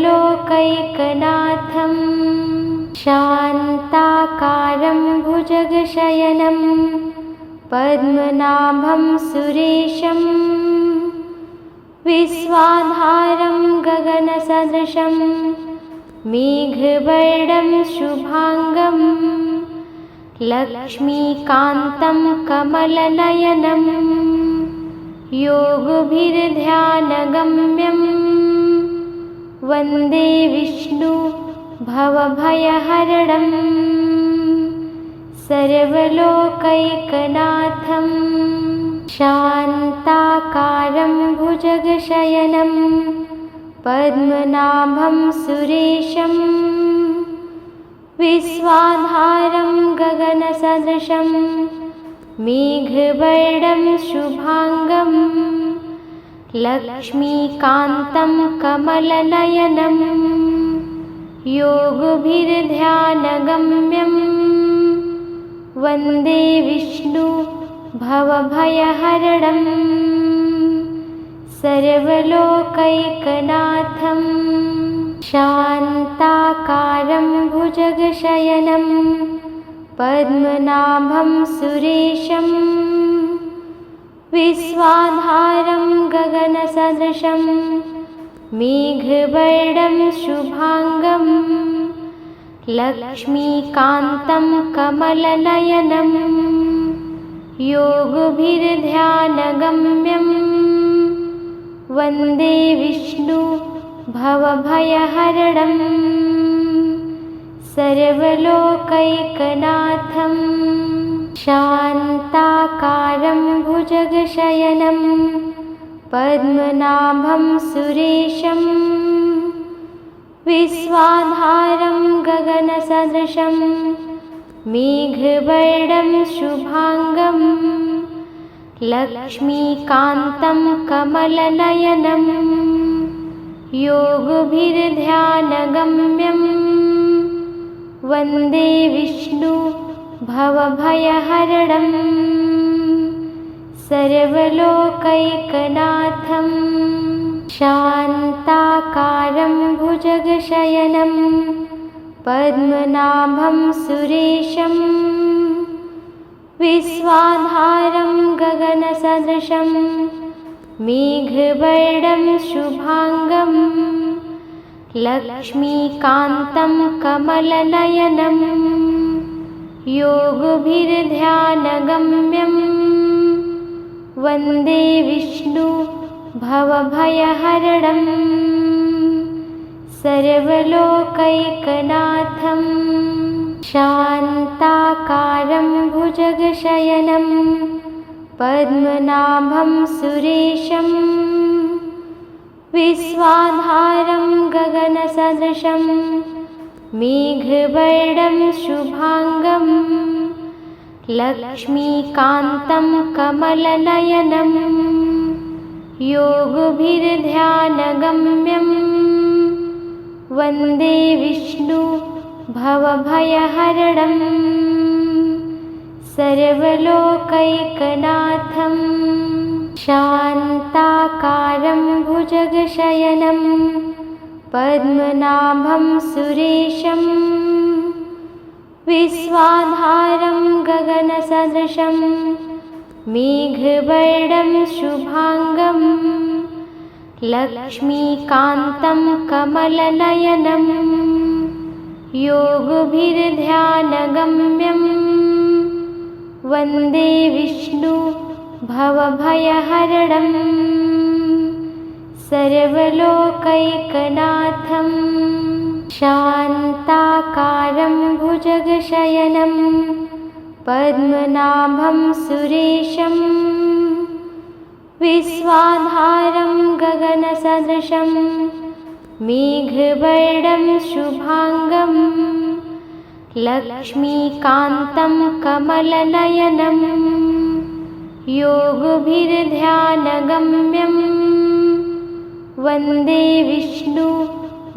शान्ताकारं भुजगशयनं पद्मनाभं सुरेशं विश्वाधारं गगनसदृशं मेघवर्णं शुभांगं लक्ष्मीकान्तं कमलनयनं योगभिर्ध्यानगम्यं वन्दे विष्णु भवभयहरणं सर्वलोकैकनाथं शान्ताकारं भुजगशयनं पद्मनाभं सुरेशं विश्वाधारं गगनसदृशं मेघवर्णं शुभांगं लक्ष्मीकान्तं कमलनयनं योगभिर्ध्यानगम्यं वन्दे विष्णु भवभयहरणं सर्वलोकैकनाथं शान्ताकारं भुजगशयनं पद्मनाभं सुरेशं विश्वाधारं गगनसदृशं मेघवर्णं शुभांगं लक्ष्मीकान्तं कमलनयनं योगभिर्ध्यानगम्यं वन्दे विष्णु भवभयहरणं सर्वलोकैकनाथं शान्ताकारं भुजगशयनं पद्मनाभं सुरेशं विश्वाधारं गगनसदृशं मेघवर्णं शुभांगं लक्ष्मीकान्तं कमलनयनं योगभिर्ध्यानगम्यं वन्दे विष्णु भवभयहरणं सर्वलोकैकनाथं शान्ताकारं भुजगशयनं पद्मनाभं सुरेशं विश्वाधारं गगनसदृशं मेघवर्णं शुभांगं लक्ष्मीकान्तं कमलनयनं योगभिर्ध्यानगम्यं वन्दे विष्णु भवभयहरणं सर्वलोकैकनाथं शान्ताकारं भुजगशयनं पद्मनाभं सुरेशं विश्वाधारं गगनसदृशं मेघवर्णं शुभांगं लक्ष्मीकान्तं कमलनयनं योगभिर्ध्यानगम्यं वन्दे विष्णु भवभयहरणं सर्वलोकैकनाथं शान्ताकारं भुजगशयनं पद्मनाभं सुरेशं विश्वाधारं गगनसदृशं मेघवर्णं शुभांगं लक्ष्मीकान्तं कमलनयनं योगभिर्ध्यानगम्यं वन्दे विष्णु भवभयहरणं सर्वलोकैकनाथं शान्ताकारं भुजगशयनं पद्मनाभं सुरेशं विश्वाधारं गगनसदृशं मेघवर्णं शुभांगं लक्ष्मीकान्तं कमलनयनं योगभिर्ध्यानगम्यं वन्दे विष्णु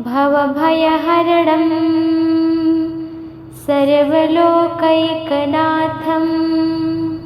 भवभयहरणं सर्वलोकैकनाथं